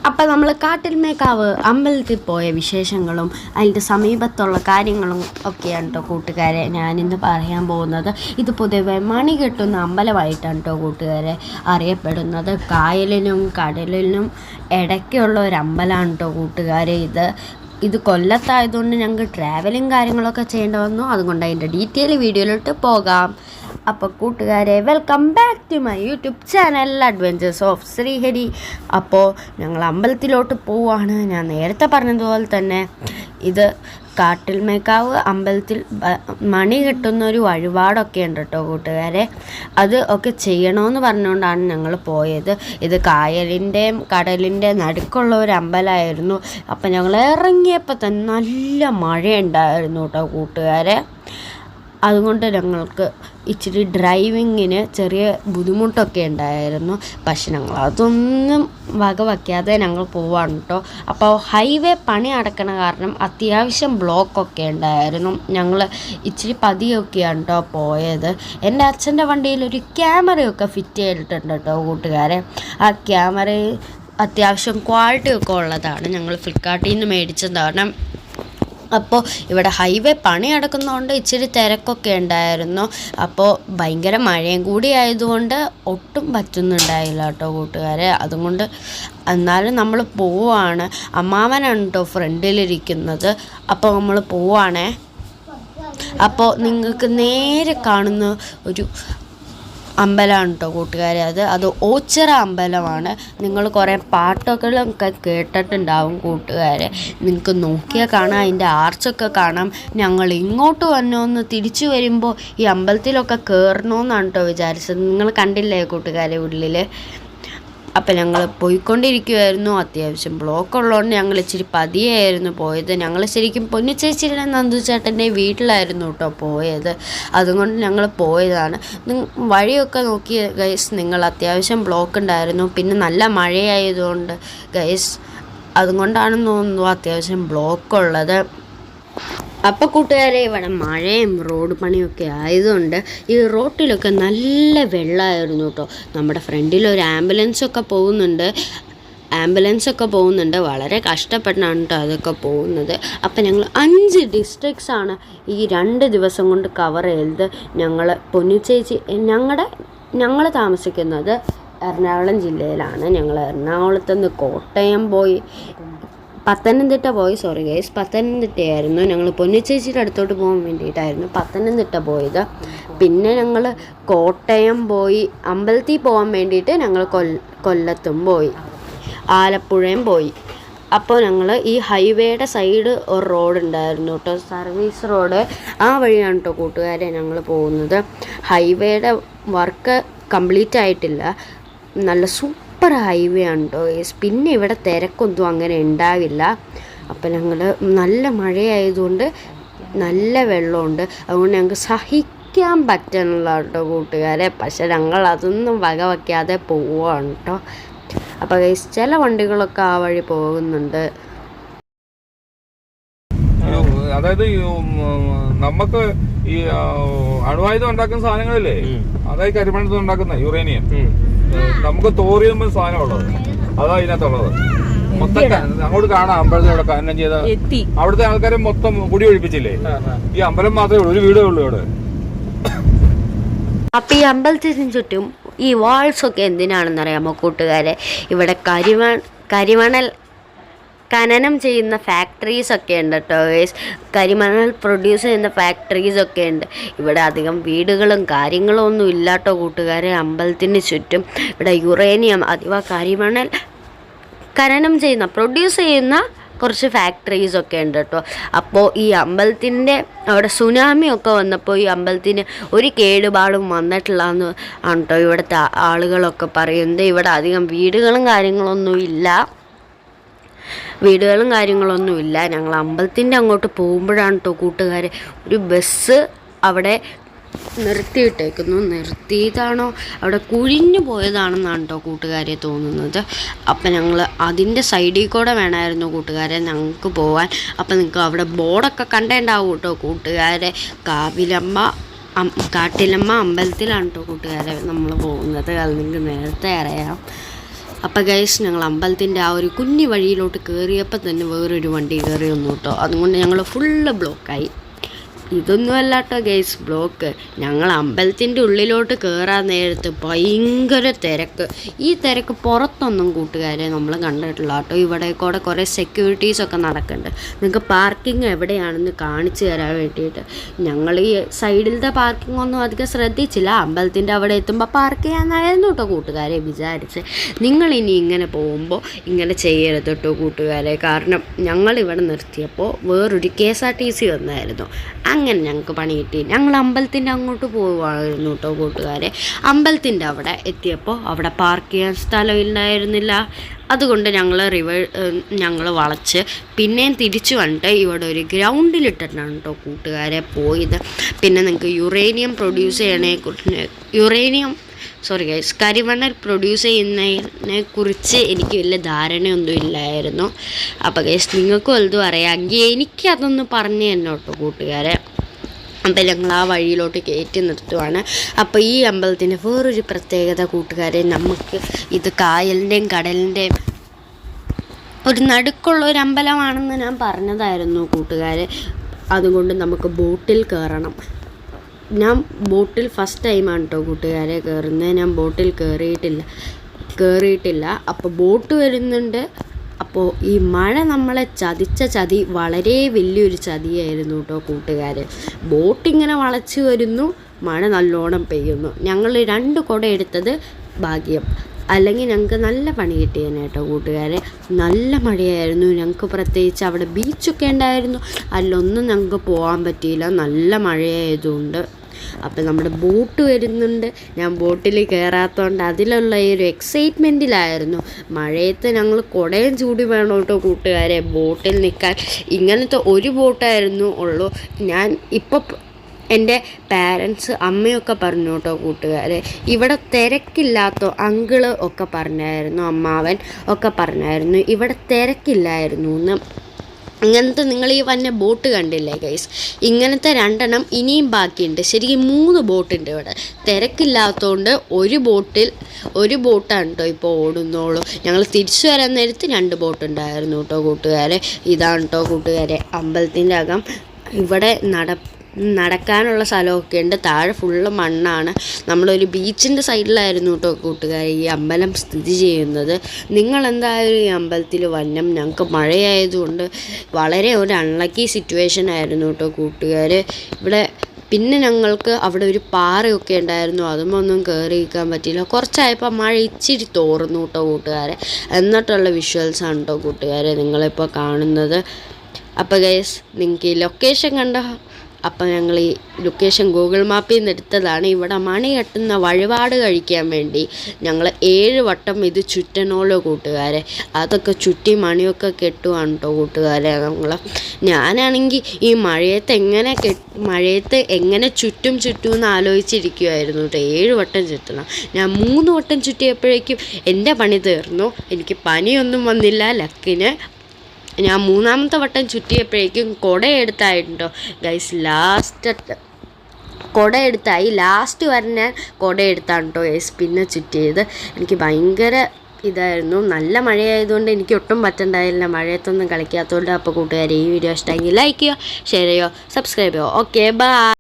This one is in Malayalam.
അപ്പം നമ്മൾ കാട്ടിൽമേക്കാവ് അമ്പലത്തിൽ പോയ വിശേഷങ്ങളും അതിൻ്റെ സമീപത്തുള്ള കാര്യങ്ങളും ഒക്കെയാണ് കേട്ടോ കൂട്ടുകാരെ ഞാനിന്ന് പറയാൻ പോകുന്നത്. ഇത് പൊതുവെ മണി കെട്ടുന്ന അമ്പലമായിട്ടാണ് കേട്ടോ കൂട്ടുകാരെ അറിയപ്പെടുന്നത്. കായലിനും കടലിനും ഇടയ്ക്കുള്ള ഒരു അമ്പലമാണ് കേട്ടോ കൂട്ടുകാരെ. ഇത് കൊല്ലത്തായതുകൊണ്ട് ഞങ്ങൾക്ക് ട്രാവലിങ് കാര്യങ്ങളൊക്കെ ചെയ്യേണ്ടി വന്നു. അതുകൊണ്ട് അതിൻ്റെ ഡീറ്റെയിൽ വീഡിയോയിലോട്ട് പോകാം. അപ്പോൾ കൂട്ടുകാരെ, welcome back to my YouTube channel adventures of Sreehari. അപ്പോൾ ഞങ്ങൾ അമ്പലത്തിലോട്ട് പോവുകയാണ്. ഞാൻ നേരത്തെ പറഞ്ഞതുപോലെ തന്നെ ഇത് കാട്ടിൽമേക്കാവ് അമ്പലത്തിൽ മണി കെട്ടുന്ന ഒരു വഴിപാടൊക്കെ ഉണ്ട് കേട്ടോ കൂട്ടുകാരെ. അത് ഒക്കെ ചെയ്യണമെന്ന് പറഞ്ഞുകൊണ്ടാണ് ഞങ്ങൾ പോയത്. ഇത് കായലിൻ്റെയും കടലിൻ്റെ നടുക്കുള്ള ഒരു അമ്പലമായിരുന്നു. അപ്പം ഞങ്ങൾ ഇറങ്ങിയപ്പോൾ തന്നെ നല്ല മഴയുണ്ടായിരുന്നു കേട്ടോ കൂട്ടുകാരെ. അതുകൊണ്ട് ഞങ്ങൾക്ക് ഇച്ചിരി ഡ്രൈവിങ്ങിന് ചെറിയ ബുദ്ധിമുട്ടൊക്കെ ഉണ്ടായിരുന്നു. പക്ഷെ ഞങ്ങൾ അതൊന്നും വകവയ്ക്കാതെ ഞങ്ങൾ പോവാണ് കേട്ടോ. അപ്പോൾ ഹൈവേ പണി നടക്കണ കാരണം അത്യാവശ്യം ബ്ലോക്കൊക്കെ ഉണ്ടായിരുന്നു. ഞങ്ങൾ ഇച്ചിരി പതിയൊക്കെയാണ് കേട്ടോ പോയത്. എൻ്റെ അച്ഛൻ്റെ വണ്ടിയിൽ ഒരു ക്യാമറയൊക്കെ ഫിറ്റ് ചെയ്തിട്ടുണ്ട് കേട്ടോ കൂട്ടുകാരെ. ആ ക്യാമറ അത്യാവശ്യം ക്വാളിറ്റി ഒക്കെ ഉള്ളതാണ്. ഞങ്ങൾ ഫ്ലിപ്കാർട്ടിൽ നിന്ന് മേടിച്ചതാണ്. അപ്പോൾ ഇവിടെ ഹൈവേ പണി നടക്കുന്നതുകൊണ്ട് ഇച്ചിരി തിരക്കൊക്കെ ഉണ്ടായിരുന്നു. അപ്പോൾ ഭയങ്കര മഴയും കൂടി ആയതുകൊണ്ട് ഒട്ടും പറ്റുന്നുണ്ടായില്ല കേട്ടോ കൂട്ടുകാരെ. അതുകൊണ്ട് എന്നാലും നമ്മൾ പോവുകയാണ്. അമ്മാവനാണ് കേട്ടോ ഫ്രണ്ടിലിരിക്കുന്നത്. അപ്പോൾ നമ്മൾ പോവുകയാണേ. അപ്പോൾ നിങ്ങൾക്ക് നേരെ കാണുന്ന ഒരു അമ്പലമാണ് കേട്ടോ കൂട്ടുകാരെ. അത് ഓച്ചിറ അമ്പലമാണ്. നിങ്ങൾ കുറേ പാട്ടൊക്കെ കേട്ടിട്ടുണ്ടാവും കൂട്ടുകാരെ. നിങ്ങൾക്ക് നോക്കിയാൽ കാണാം, അതിൻ്റെ ആർച്ചൊക്കെ കാണാം. ഞങ്ങൾ ഇങ്ങോട്ട് വന്നോന്ന് തിരിച്ചു വരുമ്പോൾ ഈ അമ്പലത്തിലൊക്കെ കയറണമെന്നാണ് കേട്ടോ വിചാരിച്ചത്. നിങ്ങൾ കണ്ടില്ലേ കൂട്ടുകാരെ ഉള്ളിൽ. അപ്പം ഞങ്ങൾ പോയിക്കൊണ്ടിരിക്കുമായിരുന്നു. അത്യാവശ്യം ബ്ലോക്ക് ഉള്ളതുകൊണ്ട് ഞങ്ങൾ ഇച്ചിരി പതിയായിരുന്നു പോയത്. ഞങ്ങൾ ശരിക്കും പൊന്നിച്ചേച്ചിയുടെ നന്ദുചേട്ടൻ്റെ വീട്ടിലായിരുന്നു കേട്ടോ പോയത്. അതുകൊണ്ട് ഞങ്ങൾ പോയതാണ്. വഴിയൊക്കെ നോക്കി ഗൈസ്, നിങ്ങൾ അത്യാവശ്യം ബ്ലോക്ക് ഉണ്ടായിരുന്നു. പിന്നെ നല്ല മഴയായതുകൊണ്ട് ഗൈസ്, അതുകൊണ്ടാണെന്ന് തോന്നുന്നു അത്യാവശ്യം ബ്ലോക്ക് ഉള്ളത്. അപ്പോൾ കൂട്ടുകാരെ, ഇവിടെ മഴയും റോഡ് പണിയൊക്കെ ആയതുകൊണ്ട് ഈ റോട്ടിലൊക്കെ നല്ല വെള്ളമായിരുന്നു കേട്ടോ. നമ്മുടെ ഫ്രണ്ടിൽ ഒരു ആംബുലൻസൊക്കെ പോകുന്നുണ്ട്. വളരെ കഷ്ടപ്പെട്ടാണ് കേട്ടോ അതൊക്കെ പോകുന്നത്. അപ്പം ഞങ്ങൾ 5 ഡിസ്ട്രിക്ട്സാണ് ഈ 2 ദിവസം കൊണ്ട് കവർ ചെയ്തത്. ഞങ്ങൾ പൊന്നിച്ചേച്ചി ഞങ്ങൾ താമസിക്കുന്നത് എറണാകുളം ജില്ലയിലാണ്. ഞങ്ങൾ എറണാകുളത്ത് നിന്ന് കോട്ടയം പോയി, പത്തനംതിട്ട പത്തനംതിട്ടയായിരുന്നു. ഞങ്ങൾ പൊന്നിച്ചേച്ചിയുടെ അടുത്തോട്ട് പോകാൻ വേണ്ടിയിട്ടായിരുന്നു പത്തനംതിട്ട പോയത്. പിന്നെ ഞങ്ങൾ കോട്ടയം പോയി, അമ്പലത്തിൽ പോകാൻ വേണ്ടിയിട്ട് ഞങ്ങൾ കൊല്ലത്തും പോയി, ആലപ്പുഴയും പോയി. അപ്പോൾ ഞങ്ങൾ ഈ ഹൈവേയുടെ സൈഡ് ഒരു റോഡ് ഉണ്ടായിരുന്നു കേട്ടോ, സർവീസ് റോഡ്. ആ വഴിയാണ് കേട്ടോ കൂട്ടുകാരെ ഞങ്ങൾ പോകുന്നത്. ഹൈവേയുടെ വർക്ക് കംപ്ലീറ്റ് ആയിട്ടില്ല. നല്ല സൂപ്പർ ഹൈവേ ആണ് കേട്ടോ. പിന്നെ ഇവിടെ തിരക്കൊന്നും അങ്ങനെ ഉണ്ടാവില്ല. അപ്പം ഞങ്ങൾ നല്ല മഴയായതുകൊണ്ട് നല്ല വെള്ളമുണ്ട്. അതുകൊണ്ട് ഞങ്ങൾക്ക് സഹിക്കാൻ പറ്റുന്നില്ല കേട്ടോ കൂട്ടുകാരെ. പക്ഷെ ഞങ്ങൾ അതൊന്നും വകവയ്ക്കാതെ പോവുകയാണ് കേട്ടോ. അപ്പോൾ ചില വണ്ടികളൊക്കെ ആ വഴി പോകുന്നുണ്ട്. അതായത് നമുക്ക് ഈ അണുവായുധം ഉണ്ടാക്കുന്ന സാധനങ്ങളില്ലേ, അതായത് കരിമണത്തിൽ ഉണ്ടാക്കുന്ന യുറേനിയം, നമുക്ക് തോറിയം സാധനമുള്ളത് അതാ ഇതിനകത്തുള്ളത്. മൊത്തം അങ്ങോട്ട് കാണാം. അമ്പലത്തിലൂടെ ഖനനം ചെയ്ത അവിടുത്തെ ആൾക്കാരെ മൊത്തം കുടി ഒഴിപ്പിച്ചില്ലേ. ഈ അമ്പലം മാത്രമേ ഉള്ളൂ, ഒരു വീടേ ഉള്ളൂ ഇവിടെ. അപ്പം ഈ അമ്പലത്തിന് ചുറ്റും ഈ വാൾസൊക്കെ എന്തിനാണെന്നറിയാമോ കൂട്ടുകാരെ? ഇവിടെ കരിമണൽ ഖനനം ചെയ്യുന്ന ഫാക്ടറീസൊക്കെ ഉണ്ട് കേട്ടോ. കരിമണൽ പ്രൊഡ്യൂസ് ചെയ്യുന്ന ഫാക്ടറീസൊക്കെ ഉണ്ട്. ഇവിടെ അധികം വീടുകളും കാര്യങ്ങളും ഒന്നും ഇല്ല കേട്ടോ കൂട്ടുകാരെ. അമ്പലത്തിന് ചുറ്റും ഇവിടെ യുറേനിയം അഥവാ കരിമണൽ ഖനനം ചെയ്യുന്ന പ്രൊഡ്യൂസ് ചെയ്യുന്ന കുറച്ച് ഫാക്ടറീസൊക്കെ ഉണ്ട് കേട്ടോ. അപ്പോൾ ഈ അമ്പലത്തിൻ്റെ അവിടെ സുനാമിയൊക്കെ വന്നപ്പോൾ ഈ അമ്പലത്തിന് ഒരു കേടുപാടും വന്നിട്ടില്ല എന്ന് ആണ് കേട്ടോ ഇവിടുത്തെ ആളുകളൊക്കെ പറയുന്നത്. ഇവിടെ അധികം വീടുകളും കാര്യങ്ങളൊന്നും ഇല്ല. ഞങ്ങൾ അമ്പലത്തിൻ്റെ അങ്ങോട്ട് പോകുമ്പോഴാണ് കേട്ടോ കൂട്ടുകാർ ഒരു ബസ് അവിടെ നിർത്തിയതാണോ അവിടെ കുഴിഞ്ഞു പോയതാണെന്നാണ് കേട്ടോ കൂട്ടുകാരെ തോന്നുന്നത്. അപ്പം ഞങ്ങൾ അതിൻ്റെ സൈഡിൽ കൂടെ വേണമായിരുന്നു കൂട്ടുകാരെ ഞങ്ങൾക്ക് പോകാൻ. അപ്പം നിങ്ങൾക്ക് അവിടെ ബോർഡൊക്കെ കണ്ടേണ്ടാവും കേട്ടോ കൂട്ടുകാരെ. കാട്ടിലമ്മ അമ്പലത്തിലാണ് കേട്ടോ കൂട്ടുകാരെ നമ്മൾ പോകുന്നത്. അത് നിങ്ങൾക്ക് നേരത്തെ അറിയാം. അപ്പോൾ ഗൈസ് ഞങ്ങൾ അമ്പലത്തിൻ്റെ ആ ഒരു കുഞ്ഞു വഴിയിലോട്ട് കയറിയപ്പോൾ തന്നെ വേറൊരു വണ്ടി കയറി വന്നു കേട്ടോ. അതുകൊണ്ട് ഞങ്ങൾ ഫുള്ള് ബ്ലോക്കായി. ഇതൊന്നുമല്ല കേട്ടോ ഗൈസ് ബ്ലോക്ക്. ഞങ്ങൾ അമ്പലത്തിൻ്റെ ഉള്ളിലോട്ട് കയറാൻ നേരത്ത് ഭയങ്കര തിരക്ക്. ഈ തിരക്ക് പുറത്തൊന്നും കൂട്ടുകാരെ നമ്മൾ കണ്ടിട്ടില്ല കേട്ടോ. ഇവിടെ കൂടെ കുറേ സെക്യൂരിറ്റീസൊക്കെ നടക്കുന്നുണ്ട്. നിങ്ങൾക്ക് പാർക്കിംഗ് എവിടെയാണെന്ന് കാണിച്ചു തരാൻ വേണ്ടിയിട്ട്. ഞങ്ങൾ ഈ സൈഡിലത്തെ പാർക്കിംഗ് ഒന്നും അധികം ശ്രദ്ധിച്ചില്ല. അമ്പലത്തിൻ്റെ അവിടെ എത്തുമ്പോൾ പാർക്ക് ചെയ്യാനായിരുന്നു കേട്ടോ കൂട്ടുകാരെ വിചാരിച്ച്. നിങ്ങളിനി ഇങ്ങനെ പോകുമ്പോൾ ഇങ്ങനെ ചെയ്യരുത് കേട്ടോ കൂട്ടുകാരെ. കാരണം ഞങ്ങളിവിടെ നിർത്തിയപ്പോൾ വേറൊരു KSRTC വന്നായിരുന്നു. അങ്ങനെ ഞങ്ങൾക്ക് പണി കിട്ടി. ഞങ്ങൾ അമ്പലത്തിൻ്റെ അങ്ങോട്ട് പോവുകയായിരുന്നു കേട്ടോ കൂട്ടുകാരെ. അമ്പലത്തിൻ്റെ അവിടെ എത്തിയപ്പോൾ അവിടെ പാർക്ക് ചെയ്യാൻ സ്ഥലമില്ലായിരുന്നില്ല. അതുകൊണ്ട് ഞങ്ങൾ വളച്ച് പിന്നെയും തിരിച്ചു വന്നിട്ട് ഇവിടെ ഒരു ഗ്രൗണ്ടിലിട്ടിട്ടാണ് കേട്ടോ കൂട്ടുകാരെ പോയത്. പിന്നെ നിങ്ങൾക്ക് കരിമണൽ പ്രൊഡ്യൂസ് ചെയ്യുന്നതിനെ കുറിച്ച് എനിക്ക് വലിയ ധാരണയൊന്നും ഇല്ലായിരുന്നു. അപ്പോൾ ഗൈസ് നിങ്ങൾക്കും വലുതും അറിയാമെങ്കിൽ എനിക്കതൊന്ന് പറഞ്ഞു തന്നെ കേട്ടോ കൂട്ടുകാരെ. അപ്പം ഞങ്ങൾ ആ വഴിയിലോട്ട് കയറ്റി നിർത്തുവാണ്. അപ്പോൾ ഈ അമ്പലത്തിൻ്റെ വേറൊരു പ്രത്യേകത കൂട്ടുകാരെ, നമുക്ക് ഇത് കായലിൻ്റെയും കടലിൻ്റെയും ഒരു നടുക്കുള്ള ഒരു അമ്പലമാണെന്ന് ഞാൻ പറഞ്ഞതായിരുന്നു കൂട്ടുകാരെ. അതുകൊണ്ട് നമുക്ക് ബോട്ടിൽ കയറണം. ഞാൻ ബോട്ടിൽ ഫസ്റ്റ് ടൈമാണ് കേട്ടോ കൂട്ടുകാരെ കയറുന്നത്. ഞാൻ ബോട്ടിൽ കയറിയിട്ടില്ല. അപ്പോൾ ബോട്ട് വരുന്നുണ്ട്. അപ്പോൾ ഈ മഴ നമ്മളെ ചതിച്ച ചതി വളരെ വലിയൊരു ചതിയായിരുന്നു കേട്ടോ കൂട്ടുകാരെ. ബോട്ടിങ്ങനെ വളച്ച് വരുന്നു, മഴ നല്ലോണം പെയ്യുന്നു. ഞങ്ങൾ 2 കുട എടുത്തത് ഭാഗ്യം, അല്ലെങ്കിൽ ഞങ്ങൾക്ക് നല്ല പണി കിട്ടിയേനെ കേട്ടോ കൂട്ടുകാരെ. നല്ല മഴയായിരുന്നു. ഞങ്ങൾക്ക് പ്രത്യേകിച്ച് അവിടെ ബീച്ചൊക്കെ ഉണ്ടായിരുന്നു. അതിലൊന്നും ഞങ്ങൾക്ക് പോകാൻ പറ്റിയില്ല, നല്ല മഴയായതുകൊണ്ട്. അപ്പം നമ്മുടെ ബോട്ട് വരുന്നുണ്ട്. ഞാൻ ബോട്ടിൽ കയറാത്തതുകൊണ്ട് അതിലുള്ള ഈ ഒരു എക്സൈറ്റ്മെൻറ്റിലായിരുന്നു. മഴയത്ത് ഞങ്ങൾ കുടയും ചൂടി വേണം കേട്ടോ കൂട്ടുകാരെ ബോട്ടിൽ നിൽക്കാൻ. ഇങ്ങനത്തെ ഒരു ബോട്ടായിരുന്നു ഉള്ളൂ. ഞാൻ ഇപ്പോൾ എൻ്റെ പാരൻസ് അമ്മയൊക്കെ പറഞ്ഞു കേട്ടോ കൂട്ടുകാരെ, ഇവിടെ തിരക്കില്ലാത്ത അങ്കിള് ഒക്കെ പറഞ്ഞായിരുന്നു, അമ്മാവൻ ഒക്കെ പറഞ്ഞായിരുന്നു ഇവിടെ തിരക്കില്ലായിരുന്നു എന്ന്. ഇങ്ങനത്തെ നിങ്ങൾ ഈ വന്ന ബോട്ട് കണ്ടില്ലേ ഗൈസ്, ഇങ്ങനത്തെ 2 എണ്ണം ഇനിയും ബാക്കിയുണ്ട്. ശരിക്കും 3 ബോട്ടുണ്ട് ഇവിടെ. തിരക്കില്ലാത്തതുകൊണ്ട് ഒരു ബോട്ടാണ് കേട്ടോ ഇപ്പോൾ ഓടുന്നുള്ളൂ. ഞങ്ങൾ തിരിച്ചു വരാൻ നേരത്ത് 2 ബോട്ടുണ്ടായിരുന്നു കേട്ടോ കൂട്ടുകാരെ. ഇതാണ് കേട്ടോ കൂട്ടുകാരെ അമ്പലത്തിൻ്റെ അകം. ഇവിടെ നടക്കാനുള്ള സ്ഥലമൊക്കെ ഉണ്ട്. താഴെ ഫുള്ള് മണ്ണാണ്. നമ്മളൊരു ബീച്ചിൻ്റെ സൈഡിലായിരുന്നു കേട്ടോ കൂട്ടുകാരെ ഈ അമ്പലം സ്ഥിതി ചെയ്യുന്നത്. നിങ്ങളെന്തായാലും ഈ അമ്പലത്തിൽ വന്നം. ഞങ്ങൾക്ക് മഴയായതുകൊണ്ട് വളരെ ഒരു അൺലക്കി സിറ്റുവേഷൻ ആയിരുന്നു കേട്ടോ കൂട്ടുകാർ. ഇവിടെ പിന്നെ ഞങ്ങൾക്ക് അവിടെ ഒരു പാറയൊക്കെ ഉണ്ടായിരുന്നു, അതുമൊന്നും കയറിയിരിക്കാൻ പറ്റിയില്ല. കുറച്ചായപ്പോൾ മഴ ഇച്ചിരി തോർന്നു കേട്ടോ കൂട്ടുകാരെ. എന്നിട്ടുള്ള വിഷ്വൽസാണ് കേട്ടോ കൂട്ടുകാരെ നിങ്ങളിപ്പോൾ കാണുന്നത്. അപ്പോൾ ഗൈസ് നിങ്ങൾക്ക് ഈ ലൊക്കേഷൻ കണ്ടോ? അപ്പം ഞങ്ങൾ ഈ ലൊക്കേഷൻ ഗൂഗിൾ മാപ്പിൽ നിന്ന് എടുത്തതാണ്. ഇവിടെ മണി കെട്ടുന്ന വഴിപാട് കഴിക്കാൻ വേണ്ടി ഞങ്ങൾ 7 വട്ടം ഇത് ചുറ്റണോലോ കൂട്ടുകാരെ. അതൊക്കെ ചുറ്റി മണിയൊക്കെ കെട്ടുവാണ് കേട്ടോ കൂട്ടുകാരെ ഞാനാണെങ്കിൽ ഈ മഴയത്ത് എങ്ങനെ ചുറ്റും എന്ന് ആലോചിച്ചിരിക്കുമായിരുന്നു കേട്ടോ. 7 വട്ടം ചുറ്റണം. ഞാൻ 3 വട്ടം ചുറ്റിയപ്പോഴേക്കും എൻ്റെ പണി തീർന്നു. എനിക്ക് പനിയൊന്നും വന്നില്ല ലക്കിന്. ഞാൻ 3ാമത്തെ വട്ടം ചുറ്റിയപ്പോഴേക്കും കുടയെടുത്തായിട്ടുണ്ടോ ഗൈസ്. ലാസ്റ്റ് വരെ ഞാൻ കുടയെടുത്താണ് കേട്ടോ ഗൈസ് പിന്നെ ചുറ്റിയത്. എനിക്ക് ഭയങ്കര ഇതായിരുന്നു. നല്ല മഴയായതുകൊണ്ട് എനിക്ക് ഒട്ടും പറ്റണ്ടായില്ല മഴയത്തൊന്നും കളിക്കാത്തതുകൊണ്ട്. അപ്പോൾ കൂട്ടുകാരെ ഈ വീഡിയോ ഇഷ്ടമെങ്കിൽ ലൈക്ക് ചെയ്യുക, ഷെയർ ചെയ്യുക, സബ്സ്ക്രൈബ് ചെയ്യുക. Okay bye.